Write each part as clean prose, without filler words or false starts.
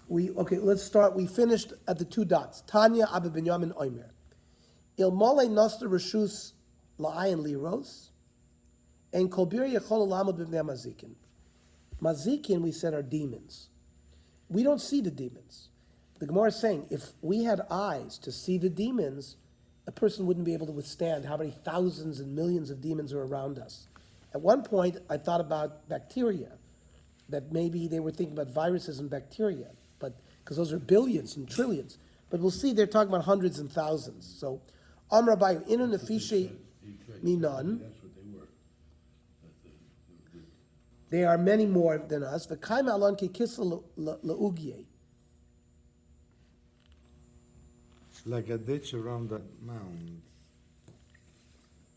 Let's start. We finished at the two dots. Tanya Abba Binyamin Oimer. Ilmole Noster Rishus La'ayin Liros. And Kolbir Yechol Lamud B'nei Mazikin. Mazikin, we said, are demons. We don't see the demons. The Gemara is saying, if we had eyes to see the demons, a person wouldn't be able to withstand how many thousands and millions of demons are around us. At one point, I thought about bacteria, that maybe they were thinking about viruses and bacteria, but because those are billions and trillions. But we'll see they're talking about hundreds and thousands. So, Amr Abayu, Inu Nefishe Minon. They are many more than us. V'kaim alon ki kisla la'ugye. Like a ditch around a mound.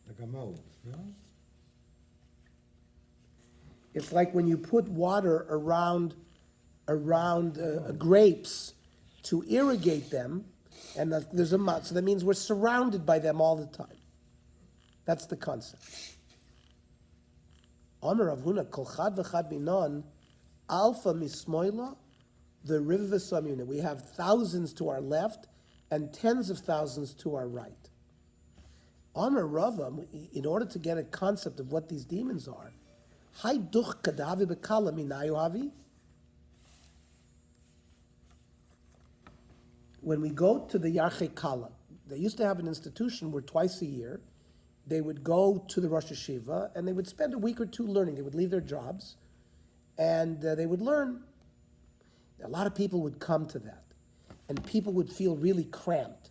Like a moat, no? It's like when you put water around grapes to irrigate them, and there's a mud. So that means we're surrounded by them all the time. That's the concept. Omer Rav Huna kol chad v'chad minon alpha mismoila the river v'samuna. We have thousands to our left and tens of thousands to our right. Omer Rava, in order to get a concept of what these demons are, hay duch kadavi b'kala minayu havi. When we go to the Yarchei Kala, they used to have an institution where twice a year they would go to the Rosh Hashiva and they would spend a week or two learning. They would leave their jobs and they would learn. A lot of people would come to that and people would feel really cramped.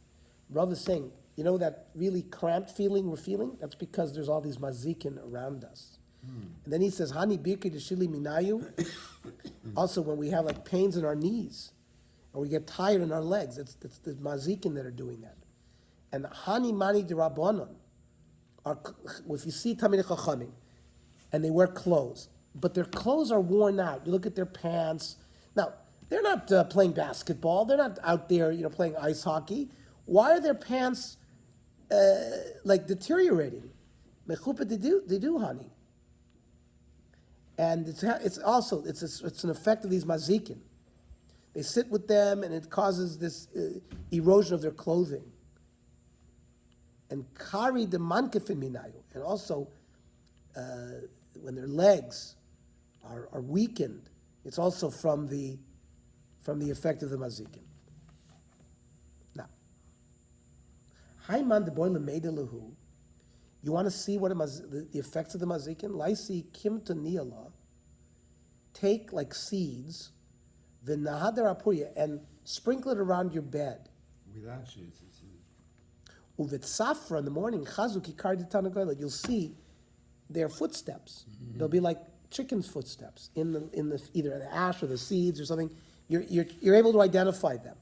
Rav is saying, you know that really cramped feeling we're feeling? That's because there's all these mazikin around us. And then he says, Hani birki deshili minayu. Also, when we have like pains in our knees or we get tired in our legs, it's the mazikin that are doing that. And Hani mani de rabbanon. If you see Talmidei Chachamim, and they wear clothes, but their clothes are worn out. You look at their pants. Now, they're not playing basketball. They're not out there, playing ice hockey. Why are their pants deteriorating? Mechupa they do, honey. And it's an effect of these mazikin. They sit with them, and it causes this erosion of their clothing. And kari the mankefin minayu, and also when their legs are weakened, it's also from the effect of the mazikin. Now, hayman de boy lemeda lehu. You want to see what the effects of the mazikin? Laisi kim to niala. Take like seeds, the nahadar apuya, and sprinkle it around your bed. With ashes. Uvitsafra in the morning, chazuki karditanagoyla. You'll see their footsteps. Mm-hmm. They'll be like chickens' footsteps in the either the ash or the seeds or something. You're able to identify them.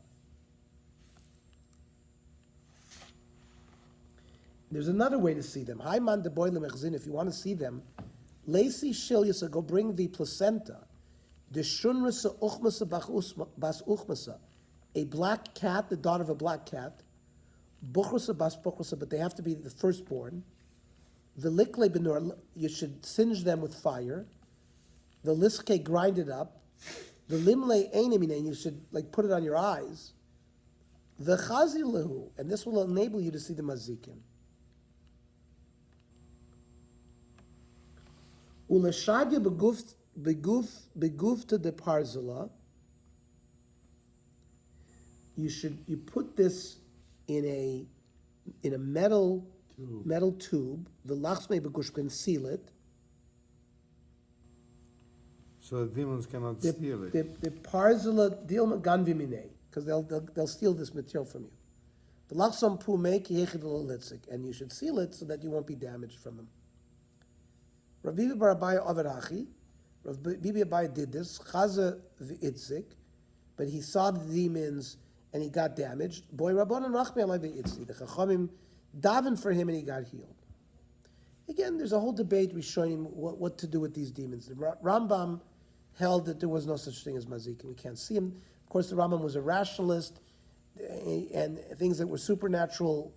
There's another way to see them. Hayman de boy lemechzin. If you want to see them, Lacey Shilyasa, go bring the placenta. The shunrasa uchmasa bas uchmasa, a black cat, the daughter of a black cat. Buchrasa bas buchrasa, but they have to be the firstborn. The likle benor, you should singe them with fire. The liske, grind it up. The limle einamine, you should put it on your eyes. The chazi lehu, and this will enable you to see the mazikin. Ulashadya beguf to the parzula. You put this in a metal tube. The lachsmei begush can seal it. So the demons cannot steal it. The parzula dilma ganvimine, because they'll steal this material from you. The lachsam pu make yechid, and you should seal it so that you won't be damaged from them. Rav Bibi bar Abaye Averachi, Rav Bibi Abaye did this, Chaza v'itzik, but he saw the demons and he got damaged. Boy Rabbanan Rachmi Alai v'itzi, the Chachamim davened for him and he got healed. Again, there's a whole debate Rishonim what to do with these demons. The Rambam held that there was no such thing as mazikin. We can't see him. Of course, the Rambam was a rationalist, and things that were supernatural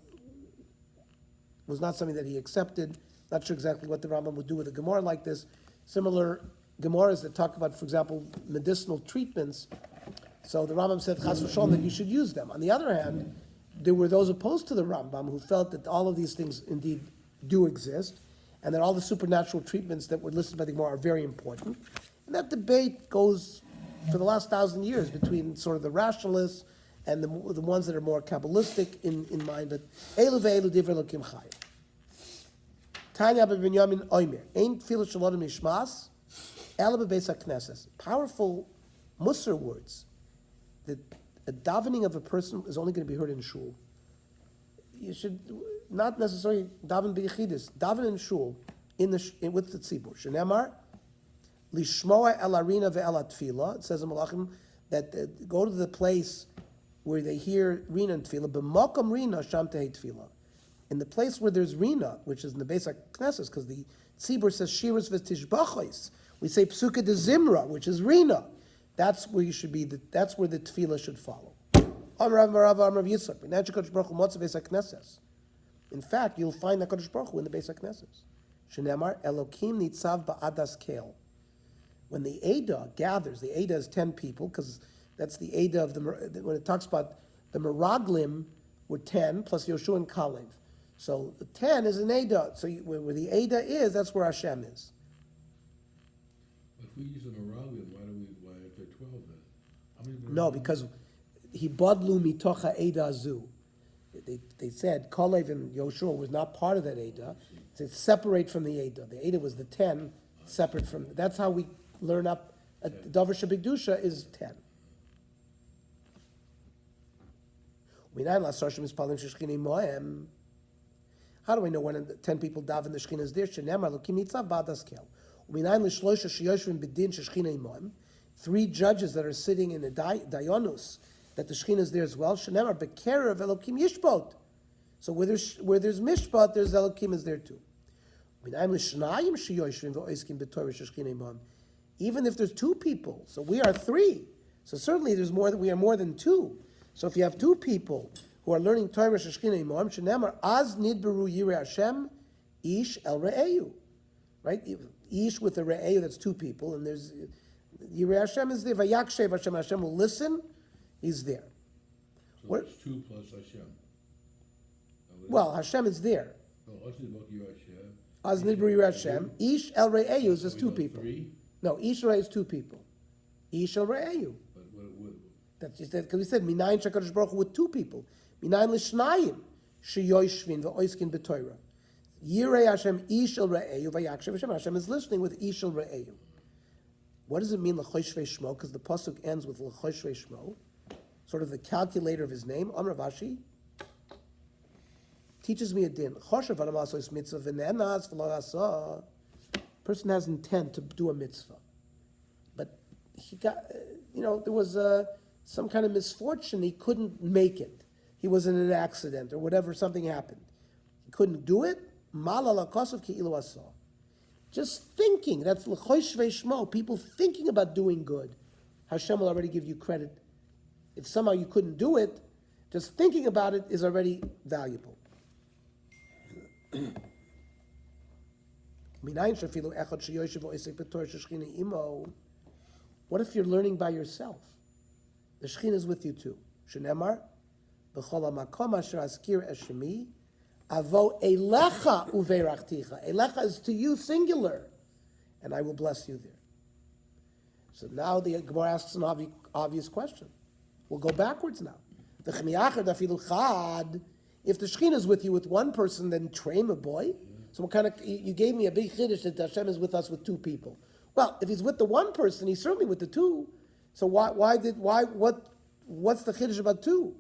was not something that he accepted. Not sure exactly what the Rambam would do with a Gemara like this. Similar Gemaras that talk about, for example, medicinal treatments. So the Rambam said, Chas v'sholom, that you should use them. On the other hand, there were those opposed to the Rambam who felt that all of these things indeed do exist, and that all the supernatural treatments that were listed by the Gemara are very important. And that debate goes for the last 1,000 years between sort of the rationalists and the ones that are more Kabbalistic in mind that Elu ve'elu divrei Elokim chayim. Tanya b'Binyamin Oimer, Ein tefillah shalodim nishmas, ela b'beis hakneses. Powerful Musar words. That a davening of a person is only going to be heard in shul. You should not necessarily daven b'yichidus. Daven in shul with the tzibur. Shenemar lishmoa el arina ve'el tefillah. It says in Malachim that go to the place where they hear rina and tefillah. B'makom rina sham tehei tefillah. In the place where there's rina, which is in the Beis HaKnesses, because the tzibur says shiras v'tishbachos. We say psuka de zimra, which is rina. That's where you should be. That's where the tefillah should follow. In fact, you'll find HaKadosh Baruch Hu in the Beis HaKnesses. Shenemar Elokim nitzav ba'adas kel. When the Eidah gathers, the Eidah is 10 people, because that's the Eidah of when it talks about the Meraglim were 10, plus Yoshua and Kalev. So the 10 is an Eidah. So where the Eidah is, that's where Hashem is. If we use an Arabian, why aren't there 12 then? How many No, because he bodlu mitocha Eidah zu. They said Kalev and Yoshua was not part of that Eidah. It's separate from the Eidah. The Eidah was the 10, separate from. That's how we learn up. Davar Shabigdusha is 10. How do I know when 10 people daven the Shekhinah is there? Three judges that are sitting in the Dayonus, that the Shekhinah is there as well. So where there's Mishpat, there's Elokim is there too. Even if there's 2 people, so we are 3. So certainly we are more than 2. So if you have 2 people who are learning Torah Sheshchina Imam, Shenemar, Az Nidberu Yirei Hashem, Ish El Re'eyu. Right? Ish with the Re'eyu, that's 2 people, and there's Yirei Hashem is there, Vayakshev Hashem, Hashem will listen, he's there. So it's 2 plus Hashem. Well, Hashem is there. No, Hashem. Az Nidberu Yirei Hashem, Ish El Re'eyu is just 2 people. 3? No, Ish Re'eyu is 2 people. Ish El Re'eyu. But what That's just that, because we said Minayin Shakadosh Baruch Hu with 2 people. Minayin Lishnayim Sheyoshvin ve'oiskin b'Torah. Yirei Hashem Ishel Re'eyu vayakshev Hashem. Hashem is listening with Ishel Re'eyu. What does it mean L'choshvei Shmo? Because the pasuk ends with L'choshvei Shmo, sort of the calculator of his name. Amar Rashi teaches me a din. Choshev Adamasos mitzvah v'nenas v'lo. Person has intent to do a mitzvah, but he got, there was some kind of misfortune. He couldn't make it. He was in an accident or whatever. Something happened. He couldn't do it. Just thinking. That's l'chosh ve'shmo. People thinking about doing good. Hashem will already give you credit. If somehow you couldn't do it, just thinking about it is already valuable. What if you're learning by yourself? The Shekhinah is with you too. Shenemar, b'chol hamakom asher azkir es shemi, avo elecha uveirachticha. Elecha is to you singular, and I will bless you there. So now the Gemara asks an obvious question. We'll go backwards now. The chmiachar dafilu chad. If the Shekhinah is with you with 1 person, then train a boy. So what kind of, you gave me a big chiddush that Hashem is with us with 2 people. Well, if he's with the 1 person, he's certainly with the 2. So what's the chiddush about 2?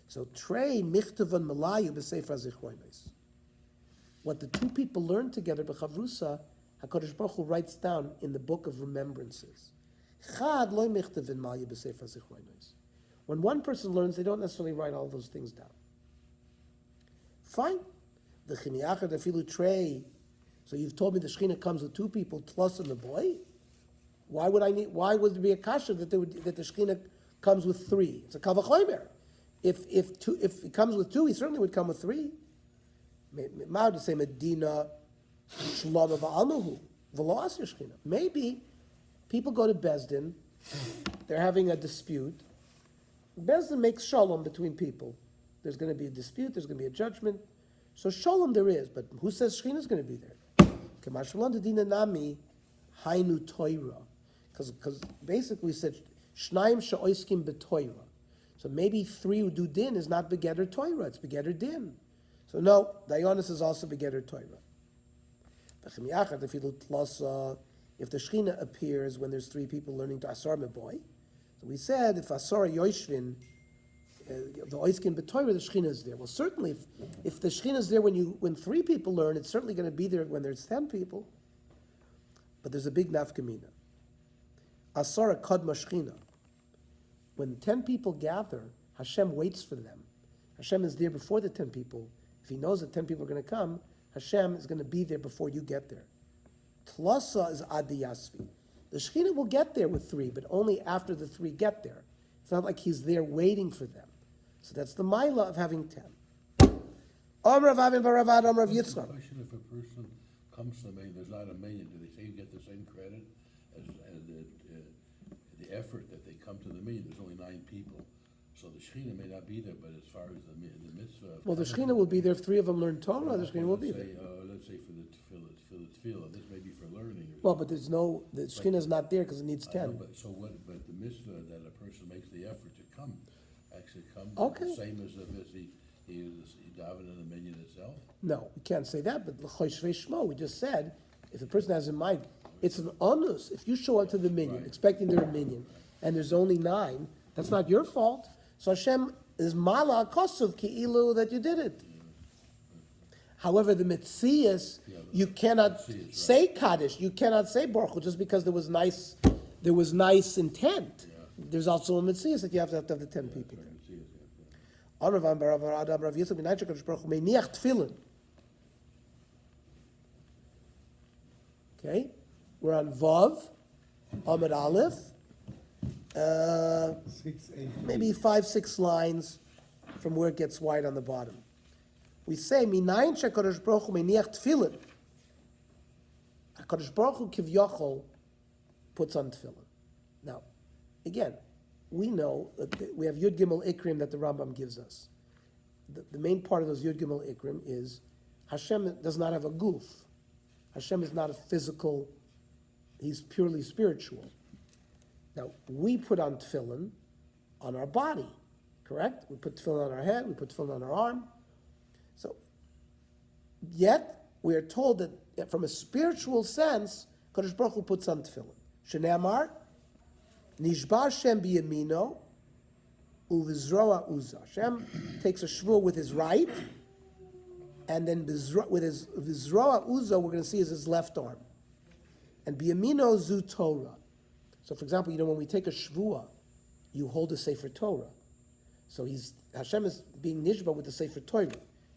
So trei michtavan malayu b'sefer zichronos. What the 2 people learn together b'chavrusa, HaKadosh Baruch Hu writes down in the book of remembrances. Chad loy michtavan malayu b'sefer zichronos. When 1 person learns, they don't necessarily write all those things down. Fine. The chimiachar dafilu trei. So you've told me the Shekhinah comes with 2 people plus and the boy. Why would there be a kasha that the Shekhinah comes with 3? It's a kavachomer. If he comes with 2, he certainly would come with 3. Ma'od to say Medina Shlama Ba'almahu. V'lo asir Shechina. Maybe people go to Bezdin, they're having a dispute. Bezdin makes shalom between people. There's going to be a dispute, there's going to be a judgment. So shalom there is, but who says Shechina is going to be there? K'mashalon dedina nami hainu toira. Because basically we said, Shnaim she'oiskim b'toira. So maybe 3 who do din is not begeder toira, it's begeder din. So no, Dayonis is also begeder toira. If the Shechina appears when there's 3 people learning to Asar Meboy, so we said if Asar Yoshvin, the Oiskin B'Toira, the Shechina is there. Well, certainly if the Shechina is there when 3 people learn, it's certainly going to be there when there's 10 people. But there's a big nafkamina. Asar Kadma Shechina. When 10 people gather, Hashem waits for them. Hashem is there before the 10 people. If he knows that 10 people are going to come, Hashem is going to be there before you get there. Tlasa is Adi Yasvi. The Shekhinah will get there with 3, but only after the 3 get there. It's not like he's there waiting for them. So that's the Maila of having 10. Om Rav Avin bar Ravad, Om Rav Yitzchak. Question: if a person comes to me, there's not a million, do they say you get the same credit as the effort that they come to the million? There's only 9 people. So the Shekhinah may not be there, but as far as the mitzvah... Well, the Shekhinah will be there if 3 of them learn Torah, the Shekhinah will be there. Let's say for the tefillah, this may be for learning. Well, but the Shekhinah is not there because it needs 10. But the mitzvah that a person makes the effort to come, actually come, Okay. the same as if he davened in the minyan itself? No, we can't say that, but l'choy shvei shmo, we just said, if the person has in mind, it's an onus. If you show up to the minyan, Right. expecting they're a minyan, and there's only 9, that's not your fault. So Hashem is mala kosuv ki'ilu that you did it. However, the mitzias, you cannot Mitzias, say kaddish, you cannot say baruch Hu just because there was nice intent. Yeah. There's also a mitzias that you have to have the 10 people there. Rav Yitzchak ben Yitzchak HaKadosh Baruch Hu meiniach tefillin. Okay, we're on Vav, Amud Aleph. 6, 8. Maybe 5, 6 lines from where it gets wide on the bottom. We say, Minayin sheKadosh Baruch Hu meiniach tefillin. HaKadosh Baruch Hu kivyochol puts on tefillin. Now, again, we know that we have Yud Gimel Ikrim that the Rambam gives us. The main part of those Yud Gimel Ikrim is Hashem does not have a guf. Hashem is not a physical, he's purely spiritual. Now, we put on tefillin on our body, correct? We put tefillin on our head, we put tefillin on our arm. So, yet, we are told that from a spiritual sense, Kadosh Baruch Hu puts on tefillin. Shnei Nishbar Shem biyamino, uvizroa uza. Hashem takes a shvur with his right, and then with his vizroa uza, we're going to see is his left arm. And biyamino zu Torah. So, for example, when we take a shvua, you hold a sefer Torah. So Hashem is being nishba with the sefer Torah.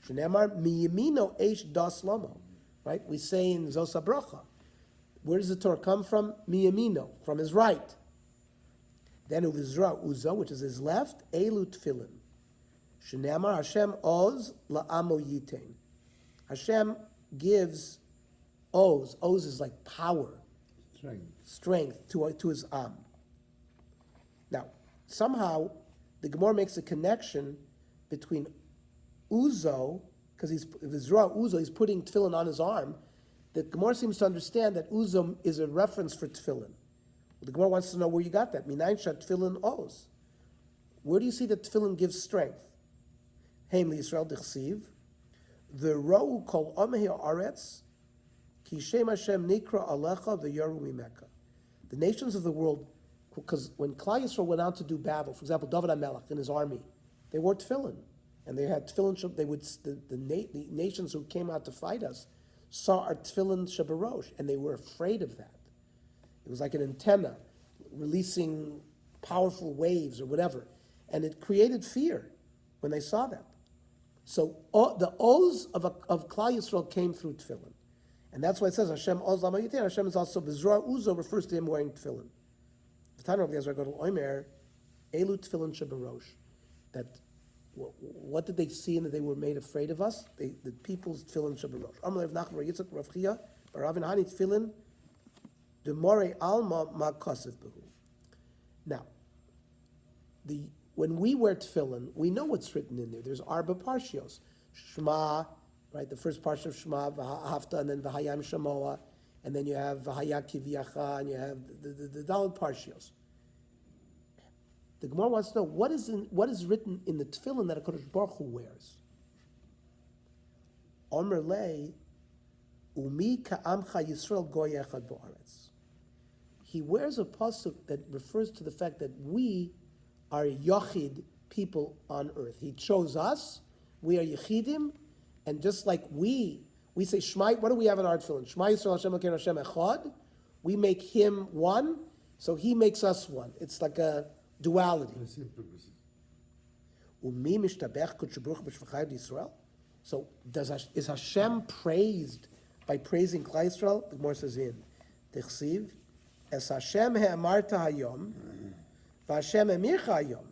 Shneimar miyamino eish das lamo. Right? We say in Zos HaBracha. Where does the Torah come from? Miyamino, from his right. Then uvizra uza, which is his left, elu tefillin. Shneimar Hashem oz la'amo yitain. Hashem gives oz. Oz is like power. Strength to his am. Now, somehow, the Gemara makes a connection between Uzo, because he's putting tefillin on his arm. The Gemara seems to understand that Uzo is a reference for tefillin. The Gemara wants to know where you got that. Minayin shat tefillin oz. Where do you see that tefillin gives strength? Heim li Yisrael dichsiv. V'ro'u kol amei ha'aretz. Ki Shem Hashem nikra alecha v'yaru mimeka. The nations of the world, because when Klal Yisrael went out to do battle, for example, David HaMelech and his army, they wore tefillin, and they had tefillin. They would the nations who came out to fight us saw our tefillin shabarosh, and they were afraid of that. It was like an antenna releasing powerful waves or whatever, and it created fear when they saw that. So the oz of Klal Yisrael came through tefillin. And that's why it says Hashem oz lama yitin. Hashem is also Bezra Uzo refers to him wearing tefillin. The time of the Ezra Gadol Omer, Elu tefillin shabarosh. That what did they see and that they were made afraid of us? The people's tefillin shabarosh. Amar Rav Nachman Bar Yitzchak Rav Chia Bar Ravin Hani tefillin The more alma ma kosev behu. Now, when we wear tefillin, we know what's written in there. There's arba parshios, Shema, right? The first parsha of Shema, V'hafta, and then V'hayam Shamoa, and then you have V'haya Kivyacha, and you have the Daled parshios. The Gemara wants to know what is written in the tefillin that HaKadosh Baruch Hu wears. Omer lei, umi ka'amcha Yisrael goy echad ba'aretz. He wears a pasuk that refers to the fact that we are yochid people on earth. He chose us. We are yechidim, and just like we say Shema. What do we have in our tefillin? Shema Yisrael Hashem Elokeinu Hashem Echad. We make Him one, so He makes us one. It's like a duality. Umi mishtabech kutsh baruch b'shvachayim Yisrael. So is Hashem praised by praising Klal Yisrael? The Gemara says in Tichsiv, Es Hashem he'amarta hayom, v'Hashem emircha hayom.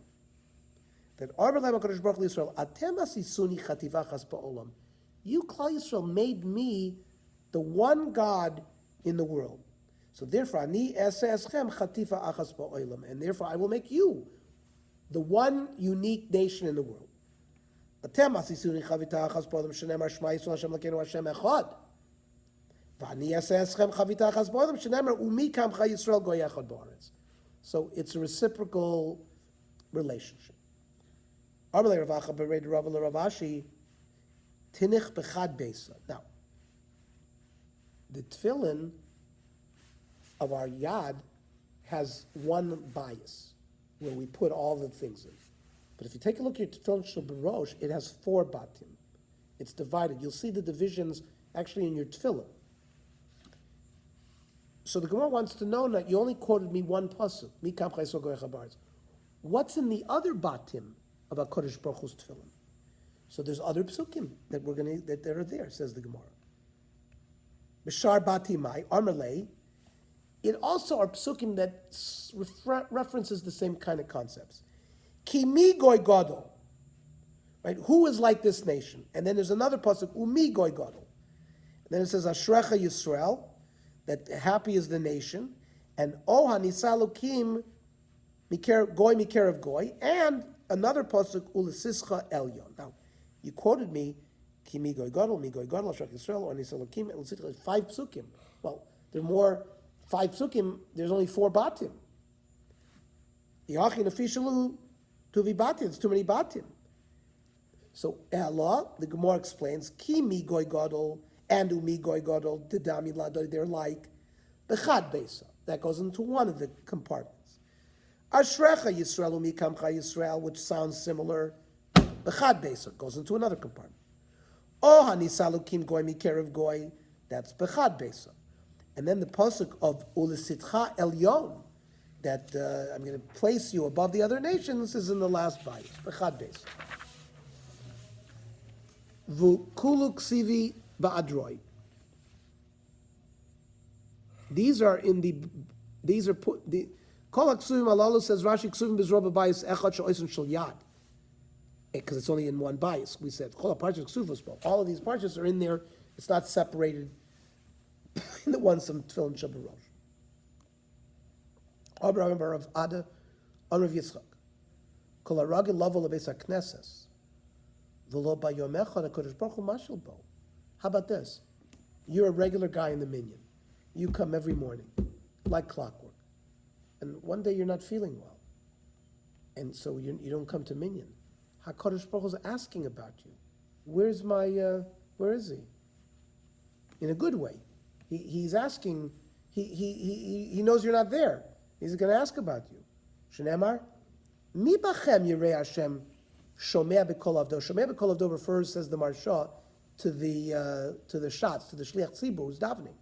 That Arba Leim HaKadosh Baruch Hu Yisrael, Atem asisuni chativachas ba'olam. You, Klal Yisrael, made me the one God in the world. So therefore, Ani ese eschem chatifa achas ba'olam. And therefore, I will make you the one unique nation in the world. Atem asisuni chavita achas ba'olam shenemar Shema Yisrael Hashem Elokeinu Hashem Echad. V'ani ese eschem chavita achas ba'olam shenemar umi kamcha Yisrael goy echad ba'aretz. So it's a reciprocal relationship. Now, the tefillin of our yad has one bias where we put all the things in. But if you take a look at your tefillin shel Berochos, it has 4 batim. It's divided. You'll see the divisions actually in your tefillin. So the Gemara wants to know that you only quoted me one pasuk. What's in the other batim of HaKadosh Baruch Hu's tefillin? So there's other psukim that are there, says the Gemara. B'shar batimai, armalei. It also are psukim that references the same kind of concepts. Ki mi goy gadol. Right? Who is like this nation? And then there's another pasuk, umi goy gadol. And then it says, Ashrecha Yisrael, that happy is the nation, and oh hanisalukim goy mikerev goy, and another pasuk ulisischa elyon. Now, you quoted me ki mi goy gadol, Ashrecha Yisrael, or hanisalukim ulisischa 5 psukim. Well, there are more 5 psukim. There's only 4 batim. Yachin officialu tuvi batim. It's too many batim. So Allah, the Gemara explains, ki mi goy gadol and umi goy gadol didami ladoi. They're like bechad besa. That goes into one of the compartments. Ashrecha Yisrael umi kamcha Yisrael, which sounds similar. Bechad besa goes into another compartment. Oh hanisalukim goy mikerev goy. That's bechad besa. And then the pasuk of ulisitcha elyon, that I'm going to place you above the other nations, is in the last bayis. Bechad besa. V'kulu ksivi ba'adroi. These are put, the Kol HaKsuvim Alalu says Rashi Ksuvim Bizroba Bayis Echad Sho'osin Shal Yad. Because it's only in one bayis. We said Kol HaParshas Ksuvos. All of these parshas are in there. It's not separated in the ones from Tefillin Shel Berochos. Abraham Barav Ada Rav Yitzchak. Kol HaRagil Lavo Lebeis HaKnesses. V'lo Bayom Echad HaKadosh Baruch Hu Mashal Bo. How about this? You're a regular guy in the minyan. You come every morning, like clockwork. And one day you're not feeling well. And so you don't come to minyan. HaKadosh Baruch Hu is asking about you. Where is he? In a good way. He's asking, he knows you're not there. He's going to ask about you. Shneimar, mi bachem yirei Hashem shomea b'kol avdo. Shomea b'kol avdo refers, says the Marsha, to the shots, to the shliach tzibur who's davening.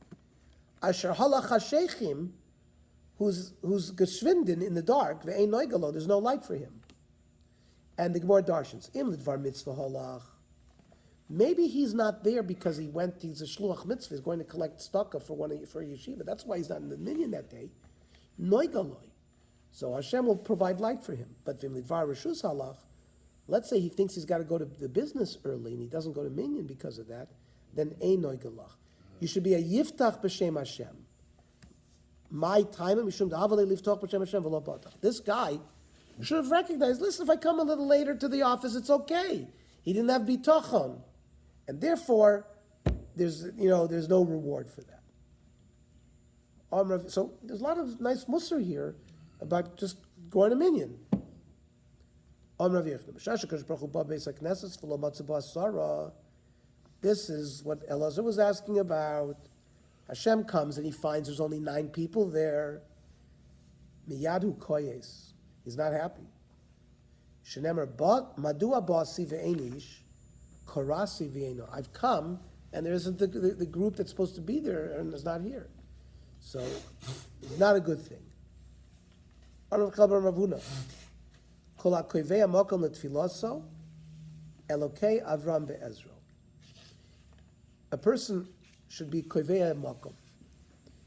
Asher halach hasheichim, who's geschwinden in the dark, ve'ein noigalo, there's no light for him. And the Gemara darshans, im lidvar mitzvah halach. Maybe he's not there because he's a shluach mitzvah, he's going to collect tzedakah for a yeshiva. That's why he's not in the minyan that day. Noigaloi. So Hashem will provide light for him. But v'im lidvar reshus halach, let's say he thinks he's got to go to the business early and he doesn't go to minyan because of that, then ein noigalach. You should be a yiftach b'shem Hashem. My time, mishum da'avale liftoch b'shem Hashem v'lo batach. This guy should have recognized, listen, if I come a little later to the office, it's okay. He didn't have bitachon. And therefore, there's no reward for that. So there's a lot of nice musar here about just going a minion. This is what Elazar was asking about. Hashem comes and he finds there's only 9 people there. Miyadu koyes. He's not happy. Shenemer madua basi ve'enish korasi ve'eno. I've come and there isn't the group that's supposed to be there and is not here. So it's not a good thing. Kol ha'koivei ha'mokom letfiloso Elokei Avram be'ezro. A person should be koivei ha'mokom.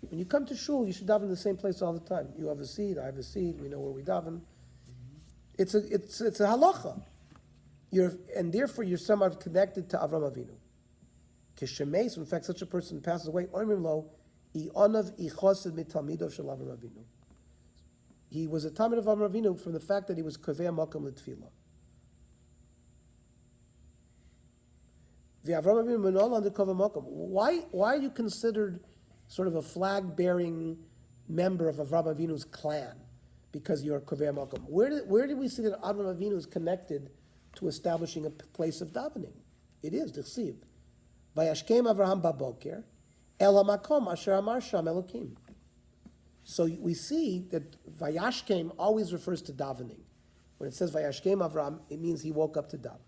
When you come to shul, you should daven in the same place all the time. You have a seat, I have a seat, we know where we daven. It's a halacha. And therefore you're somehow connected to Avram Avinu. Kishemes, in fact, such a person passes away, oimrim lo, i'onav ichosid mitalmidov shel Avram Avinu. He was a talmid of Avram Avinu from the fact that he was kovei makom l'tefillah. V'Avram Avinu menol under kovei makom. Why are you considered sort of a flag-bearing member of Avram Avinu's clan? Because you're kovei makom. Where did we see that Avram Avinu is connected to establishing a place of davening? It is d'chsiv. Vayashkem Avraham baboker el hamakom asher amar sham Elokim. So we see that Vayashkem always refers to davening. When it says Vayashkem Avraham, it means he woke up to daven.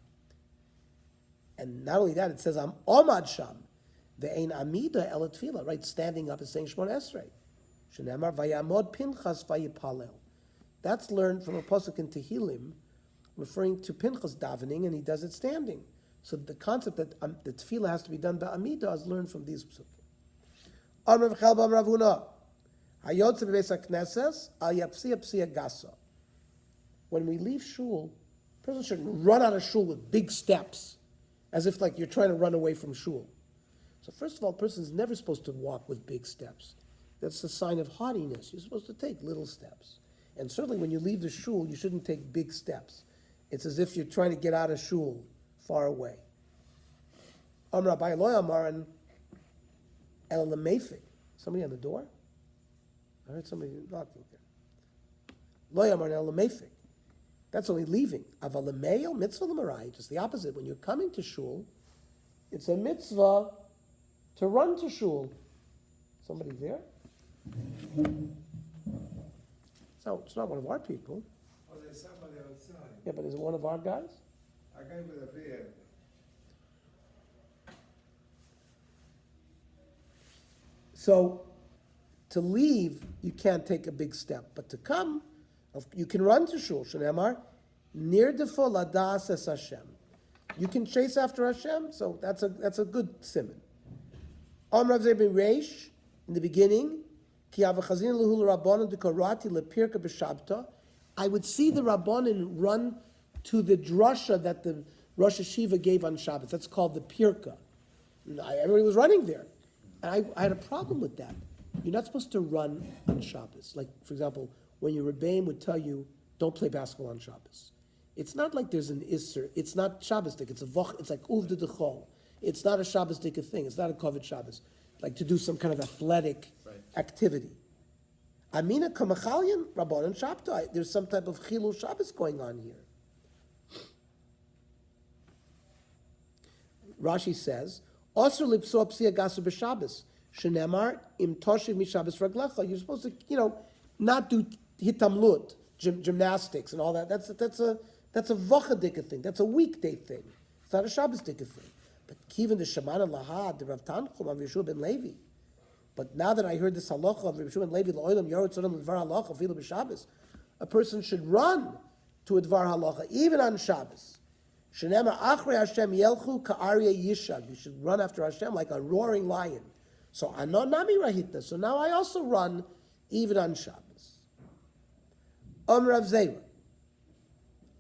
And not only that, it says Am Omad Sham, Ve'ein Amida El Tefillah, right? Standing up and saying Shmon Esrei. Shenemar Vayamod Pinchas Vayipalel. That's learned from a pasuk in Tehillim, referring to Pinchas davening, and he does it standing. So the concept that the tefillah has to be done by Amida is learned from these psukim. Amrav Chalba Ravuna. When we leave shul, a person shouldn't run out of shul with big steps, as if like you're trying to run away from shul. So first of all, a person is never supposed to walk with big steps. That's a sign of haughtiness. You're supposed to take little steps. And certainly when you leave the shul, you shouldn't take big steps. It's as if you're trying to get out of shul far away. Somebody on the door? I heard somebody knocking there. That's only leaving. Just the opposite. When you're coming to shul, it's a mitzvah to run to shul. Somebody there? So it's not one of our people. Oh, there's somebody outside. Yeah, but is it one of our guys? A guy with a beard. So to leave, you can't take a big step, but to come, you can run to shul. Shneimar, nirdefo ladas es Hashem. You can chase after Hashem, so that's a good simon. Amrav Zebin Reish in the beginning, ki avachazin lehul rabbanon dekorati lepirka b'shabta. I would see the rabbanon run to the drasha that the Rosh Hashiva gave on Shabbos. That's called the pirka. Everybody was running there. And I had a problem with that. You're not supposed to run on Shabbos. Like, for example, when your Rebbeim would tell you, don't play basketball on Shabbos. It's not like there's an Isser. It's not Shabbos-dik. It's like Uvda Dechol. It's not a Shabbos-dik thing. It's not a Kovet Shabbos. Like to do some kind of athletic activity. Amina Kamachalian, Rabbanon Shabtai. There's some type of Chilul Shabbos going on here. Rashi says, Osir lipso psia gasu b'Shabbos. Shenemar im toshiv mishabbos raglecha. You're supposed to, not do hitamlut, gymnastics and all that. That's a vachadika thing. That's a weekday thing. It's not a Shabbos-dika thing. But kivin the Shemana Lahad, the Rav Tanchum of Yeshua ben Levi. But now that I heard this halacha of Yeshua ben Levi, l'oilam yorot tzodam l'dvar halacha filu b'Shabbos, a person should run to a dvar halacha even on Shabbos. Shenema achrei Hashem yelchu ka'arya yishad. You should run after Hashem like a roaring lion. So anon nami rahitna. So now I also run even on Shabbos. Rav Zera.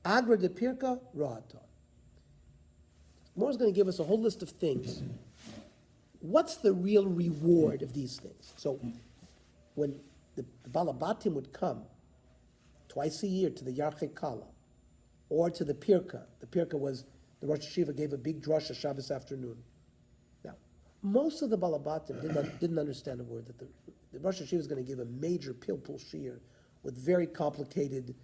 Agra de pirka rohata. Moore's going to give us a whole list of things. What's the real reward of these things? So when the Balabatim would come twice a year to the Yarchei Kala or to the Pirka. The Pirka was, the Rosh Hashiva gave a big drasha Shabbos afternoon. Now, most of the Balabatim didn't understand a word, that the Rosh Hashiva was going to give a major pilpul shir with very complicated,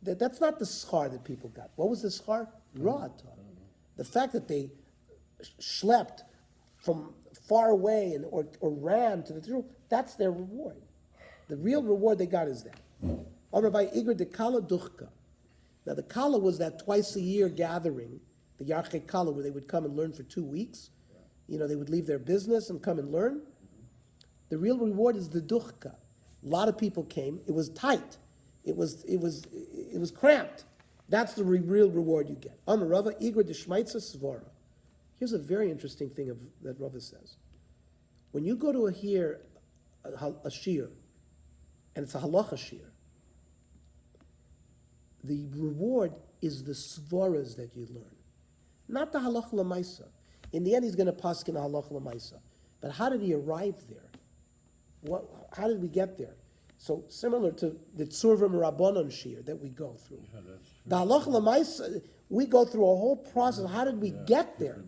that's not the schar that people got. What was the schar? Ra'ata. The fact that they schlepped from far away or ran to the Torah, that's their reward. The real reward they got is that. Rabbi Igor de Kala Duchka. Now the Kala was that twice a year gathering, the Yarchei Kala, where they would come and learn for 2 weeks. You know, they would leave their business and come and learn. The real reward is the Duchka. A lot of people came. It was tight. It was cramped. That's the real reward you get. Amar Rava Igor de Shmaitza Svara. Here's a very interesting thing that Rava says. When you go to a shir, and it's a halacha shir, the reward is the svaras that you learn, not the halacha lemaisa. In the end, he's going to paskin a halacha lemaisa. But how did he arrive there? How did we get there? So similar to the Tzurvim Rabbanon shir that we go through. Yeah, The halacha lemaisa, we go through a whole process. How did we get there?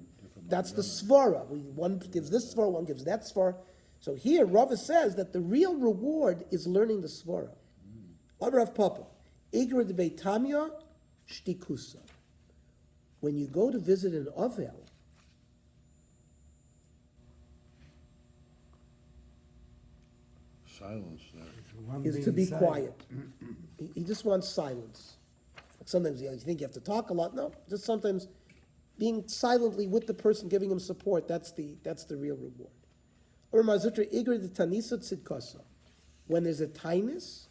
That's the svara. One gives this svara, one gives that svara. So here, Rava says that the real reward is learning the svara. Amar Rav Papa, Igra de Beitamya, Shtikusa. When you go to visit an Ovel, silence there. One is being to be silent. quiet. He just wants silence. Sometimes you think you have to talk a lot. No, just sometimes being silently with the person, giving him support, that's the real reward. When there's a tightness,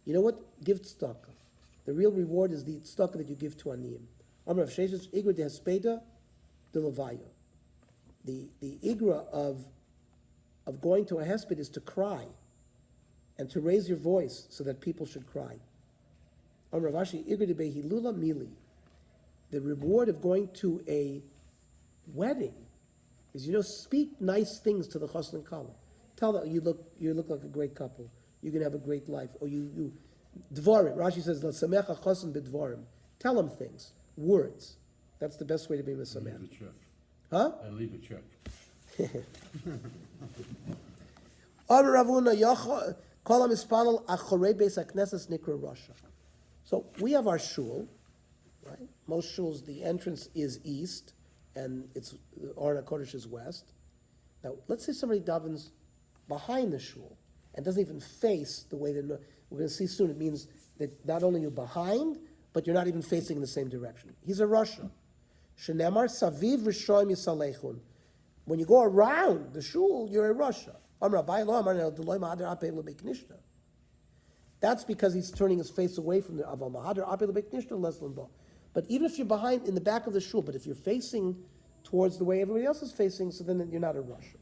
you know what? Give tzedakah. The real reward is the tzedakah that you give to aniyim. The igra of going to a hesped is to cry and to raise your voice so that people should cry. The reward of going to a wedding is, speak nice things to the chassan and kala. Tell them you look like a great couple. You're gonna have a great life. Or you dvarim. Rashi says l'samecha chassan b'dvarim. Tell them things, words. That's the best way to be misamech. Leave a check. Huh? And leave a check. So we have our shul, right? Most shuls, the entrance is east, and it's Aron HaKodesh is west. Now, let's say somebody davens behind the shul and doesn't even face the way that we're going to see soon. It means that not only you're behind, but you're not even facing in the same direction. He's a Rasha. Shenemar saviv rishoim yisalechun. When you go around the shul, you're a Rasha. That's because he's turning his face away from the Aval Mahadar Apel Beknishna Leslan Ba. But even if you're behind in the back of the shul, but if you're facing towards the way everybody else is facing, so then you're not a Rasha.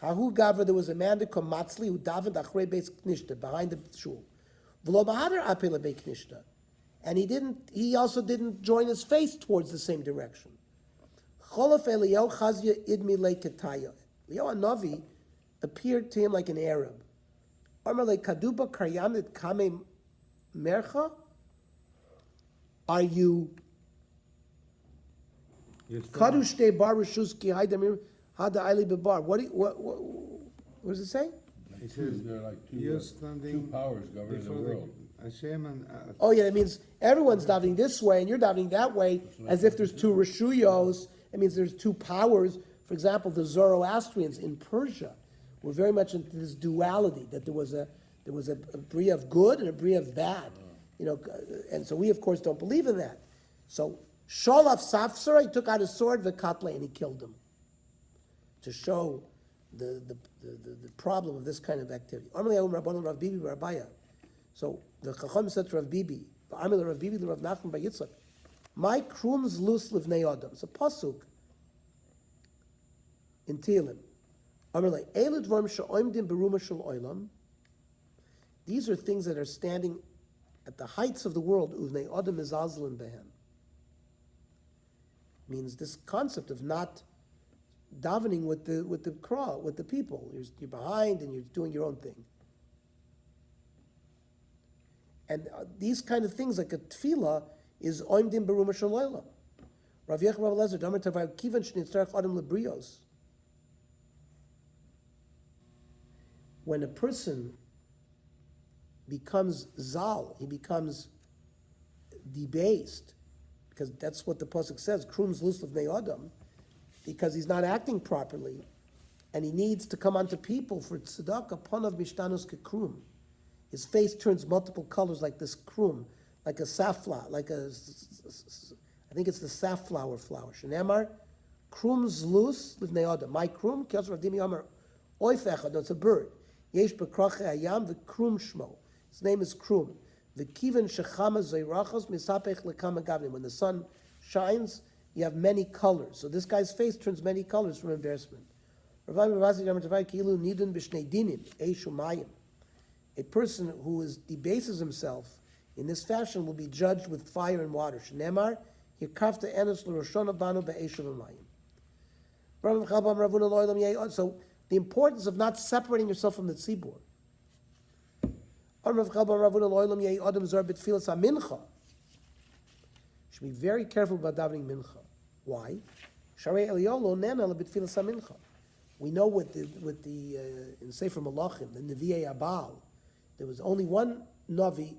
Hahu Gavra, there was a man called Matzli who davened Achrei Beis Knishta behind the shul. V'lo Mahadar Apel Beknishta. And he also didn't join his face towards the same direction. Cholaf Eliyahu Chazia Idmi Leketaya. Eliyahu Hanavi appeared to him like an Arab. Amar Kaduba Karyanet Kame Mercha. Are you Kadush Te Bar Rishus Ki Haidamir Hada Aili Bebar? What does it say? He says, There are like you're two standing powers governing the before world. Hashem and Oh yeah, it means everyone's davening this way and you're davening that way, as if there's two Rishuyos. It means there's two powers. For example, the Zoroastrians in Persia were very much into this duality, that there was a bria of good and a bria of bad, and so we of course don't believe in that. So Sholaf Safsara, he took out his sword, Vekatle, and he killed him to show the problem of this kind of activity. So the Chacham said to Rav Bibi, Rav Bibi, Rav Nachman by Yitzchak, my krums lus livnei adam. It's a pasuk in Tehillim. These are things that are standing at the heights of the world. Means this concept of not davening with the crowd, with the people. You're behind and you're doing your own thing. And these kind of things, like a tefillah, is oimdim beruma shalayla. Rav Yechon Rav Lezer, Damer Tavai Kivan Shnitzarach Adam Lebrios. When a person becomes zal, he becomes debased, because that's what the pasuk says, krum's loose of Adam, because he's not acting properly, and he needs to come onto people for tzedakah, panav mishtanus kekrum. His face turns multiple colors like this krum, like a safflower, I think it's the safflower flower. Shenemar, krum's loose of Adam. My krum, Kiyos Rav Dimi Amar, oifecha, no, it's a bird. Yesh bekrache ayam, the krum shmo. His name is krum. The kiven shechama zeirachos misapech lekama gavnim. When the sun shines, you have many colors. So this guy's face turns many colors from embarrassment. A person who debases himself in this fashion will be judged with fire and water. Shnemar, hirkafta enes l'roshona banu be'eshu v'mayim. So the importance of not separating yourself from the tzibur. Should be very careful about davening mincha. Why? We know with the in Sefer Malachim, the Nevi'ei Abal, there was only one Navi,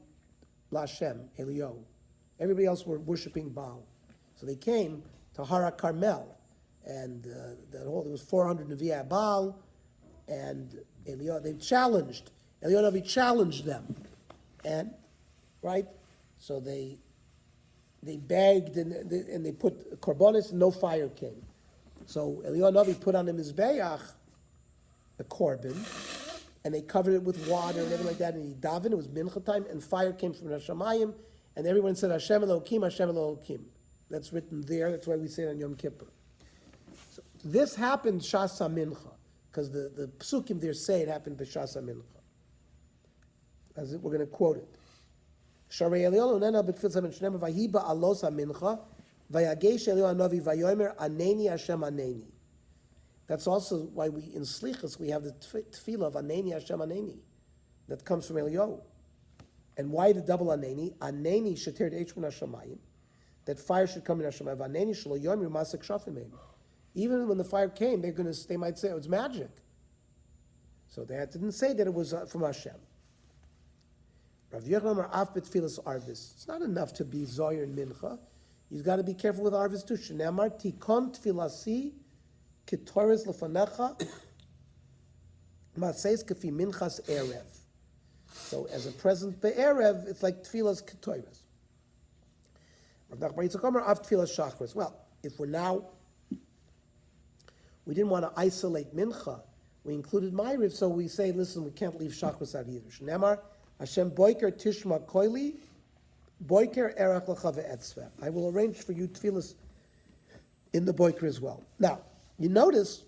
Lashem, Elio. Everybody else were worshiping Baal. So they came to Hara Carmel, and there was 400 Nevi'ei Abal, and Elio, they challenged. Elio Navi challenged them, and right, so they begged and they put korbanos and no fire came. So Elio Navi put on the mizbeach a korban, and they covered it with water and everything like that. And he davened. It was mincha time, and fire came from Hashemayim, and everyone said Hashem Elokim, Hashem Elokim. That's written there. That's why we say it on Yom Kippur. So this happened Shasa Mincha, because the psukim there say it happened b'Shasa Mincha. As we're going to quote it. Sharei Eliyahu nena b'tfil samin shneim vahiba alosa mincha vayagesh Eliyahu Hanavi vayomer aneni Hashem aneni. That's also why we in Slichus we have the tefillah of aneni Hashem aneni that comes from Eliyahu. And why the double aneni? Aneni sheter d'eish min hashamayim, that fire should come in Hashemayim. Aneni shelo yomer masek shafim. Even when the fire came, they might say it was magic. So they didn't say that it was from Hashem. Rav Yechon af b'tfilas arvis. It's not enough to be zoyer and mincha. You've got to be careful with arvis too. Shnei tikon tfilasi ketoris lefanecha maseis kefi minchas erev. So as a present be'erev, it's like tfilas ketoris. Rav Nachman Yitzchak Omer af tfilas shachris. Well, if we didn't want to isolate mincha, we included ma'ariv, so we say, listen, we can't leave shachris out either. Shneimar Hashem boiker tishma koili, boiker erach l'cha ve'etzveh. I will arrange for you tefillas in the boiker as well. Now, you notice,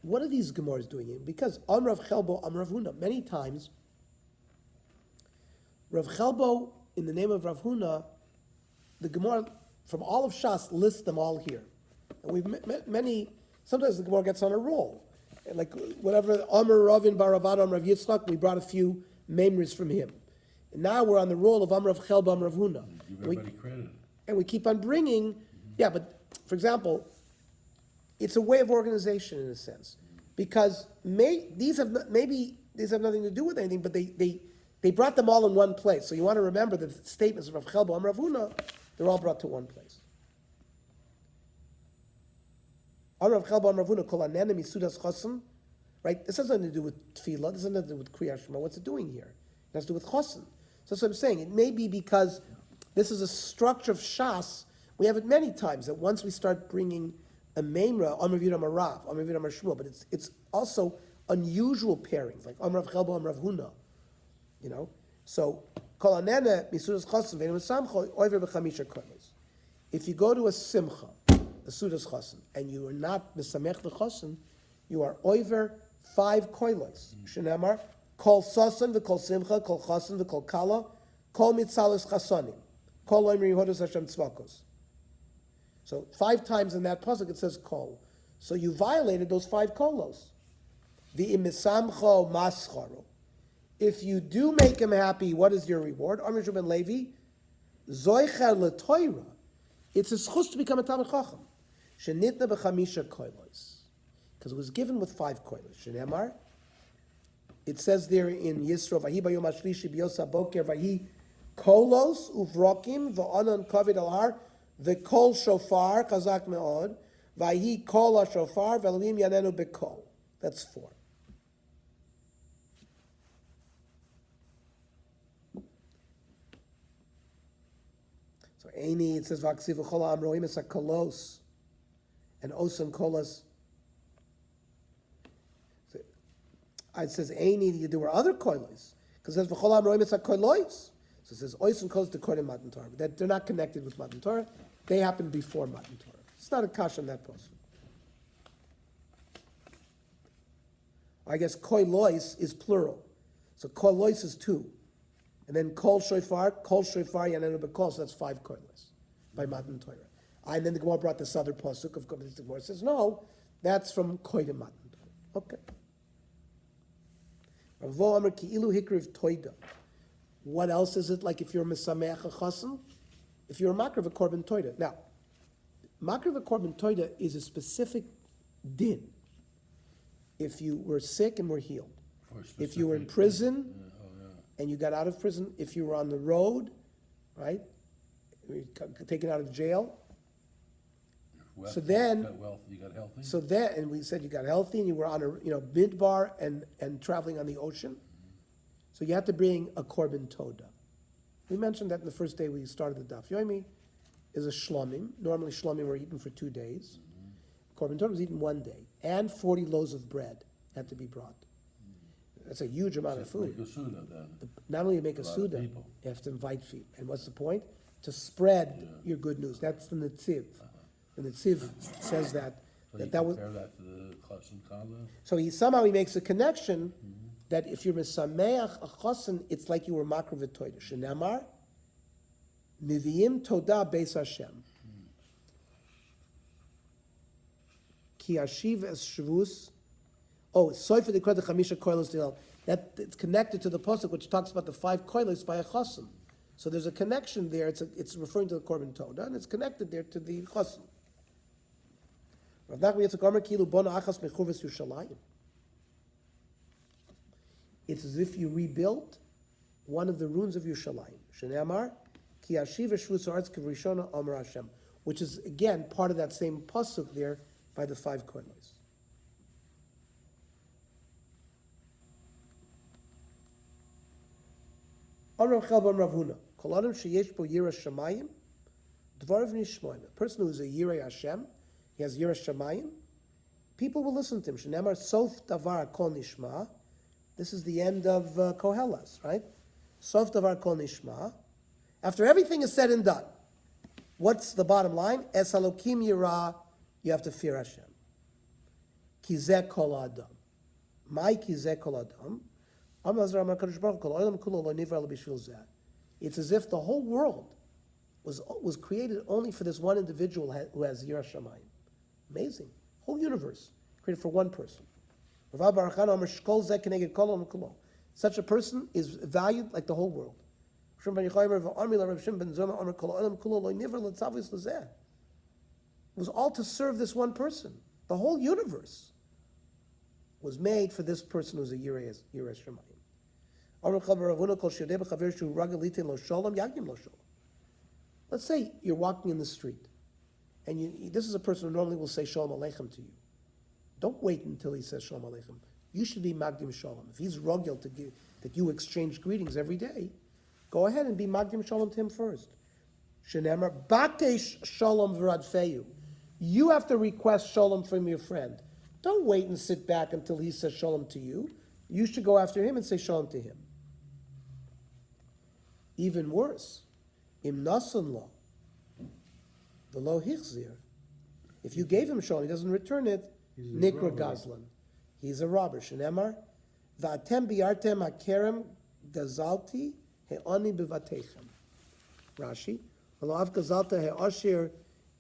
what are these Gemaras doing here? Because Rav Chelbo, Rav Huna, many times, Rav Chelbo, in the name of Rav Huna, the Gemara from all of Shas lists them all here. And we've met many, sometimes the Gemara gets on a roll. Like whatever Amr Ravin Baravada Rav Yitzchak, we brought a few memories from him. And now we're on the roll of Rav Chelba Rav Huna. Give everybody credit. And we keep on bringing, yeah, but for example, it's a way of organization in a sense. Because maybe these have nothing to do with anything, but they brought them all in one place. So you want to remember the statements of Rav Chelba Rav Huna, they're all brought to one place. Rav Chelba Rav Huna kol anena misudas chosim, right? This has nothing to do with tefillah. This has nothing to do with kriyas shema. What's it doing here? It has to do with chosim. So that's what I'm saying. It may be because this is a structure of shas. We have it many times that once we start bringing a memra, Amar Vidam Rav, Amar Vidam Shmuel, but it's also unusual pairings like Rav Chelba Rav Huna. You know, so kol anena misudas chosim ve'enu samcho oiver b'chamisha kolos. If you go to a simcha, a sudas chosim, and you are not mesamech the chosim, you are over 5 koilos. Shenemar kol sosan v'kol simcha, kol chosim v'kol kala, kol mitzalos chasonim, kol oimri yehodos Hashem tzvakos. So 5 times in that pasuk it says kol. So you violated those 5 kolos. The imisamcho mascharo. If you do make him happy, what is your reward? Amr ben Levi, zoicher letoira. It's a schus to become a Talmid Chacham. Shenitna b'chamisha kolos. Because it was given with 5 kolos. Shenemar. It says there in Yisro, Vahi bayom ashlishi biyosa boker, Vahi kolos uvrokim v'onon kovid al har, v'kol shofar, chazak me'od, Vahi kol ha-shofar, v'elim yanenu b'kol. That's 4. So Eini, it says Vaksiv v'chol ha'amroim es ha-kolos, and osan kolas. So it says Eini, there were other kolos, because it says v'chol ha'amroim es ha-kolos. So it says osan kolas dekorim Matan Torah. That they're not connected with Matan Torah. They happened before Matan Torah. It's not a kash on that post. I guess kolos is plural. So kolos is 2. And then kol shofar yanenu b'kol, so that's 5 kolos by Matan Torah. And then the Gemara brought this other pasuk of the Gemara says, no, that's from koidim Matan Torah. Okay. Ravo Amar ki'ilu hikriv toida. What else is it like if you're mesameach a chassan? If you're a makriv a korban toida. Now, makriv a korban toida is a specific din. If you were sick and were healed, if you were in prison and you got out of prison, if you were on the road, right, taken out of jail. Well, So then, you got healthy? so then, and we said you got healthy and you were on a midbar and traveling on the ocean. So you had to bring a korban toda. We mentioned that in the first day we started the daf. Yomi is a shlomim. Normally shlomim were eaten for 2 days. Korban toda was eaten 1 day. And 40 loaves of bread had to be brought. That's a huge amount of food. Make a suda then. Not only to make a lot of suda, people. you have to invite people. And what's the point? To spread your good news. That's the Netziv. The Netziv says that So you that was. compare that to the chassan kala? So he makes a connection that if you're mesameach a chassan, it's like you were makriv v'toida. Shenamar, miviim toda beis Hashem. Ki ashiv es shvus. Oh, sorry for the credit chamisha koilos dilal. That it's connected to the pasuk which talks about the 5 koilos by a chassan. So there's a connection there. It's referring to the korban toda, and it's connected there to the chassan. Rav Nachman Yitzchak Omer kilu bona achas mechuves Yerushalayim. It's as if you rebuilt one of the ruins of Yerushalayim. Shene'amar ki ashiv shvus haaretz kivrishona Omer Hashem, which is again part of that same pasuk there by the 5 koilos. Amar Rachel ben Rav Huna, kol adam sheyesh bo yiras shamayim, dvarav nishmoim. A person who is a yirei Hashem, he has yiras shamayim, people will listen to him. Shenemar sof davar kol nishma. This is the end of Kohelas, right? Sof davar kol nishma. After everything is said and done, what's the bottom line? Es halokim yirah, you have to fear Hashem. Kizeh kol adam. My kizeh kol adam. It's as if the whole world was created only for this one individual who has Yirah Shamayim. Amazing. Whole universe created for one person. Such a person is valued like the whole world. It was all to serve this one person. The whole universe was made for this person who's a Yireh Shamayim. Let's say you're walking in the street, and this is a person who normally will say Shalom Aleichem to you. Don't wait until he says Shalom Aleichem. You should be Magdim Shalom. If he's rogel to give, that you exchange greetings every day, go ahead and be Magdim Shalom to him first. Shenemar, Bakesh Shalom V'radfeyu. You have to request Shalom from your friend. Don't wait and sit back until he says Shalom to you. You should go after him and say Shalom to him. Even worse, Im Nasan Lo, the Lo Hichzir. If you gave him Shalom, he doesn't return it, Nikra Gazlan. He's a robber. Shenemar, Va'atem bi'artem ha'kerem gazalti he'oni b'vatechem. Rashi, V'lo'av gazalta he'ashir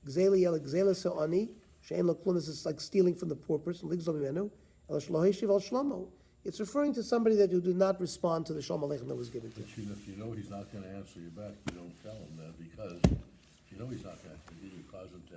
gzeli el gzelis he'oni She'en lo klum, this is like stealing from the poor person. Ligzol mimenu, el shlo heshiv al shlomo. It's referring to somebody that who did not respond to the Shalom Aleichem that was given to him. But if you know he's not gonna answer you back, you don't tell him that, because if you know he's not gonna, you cause him to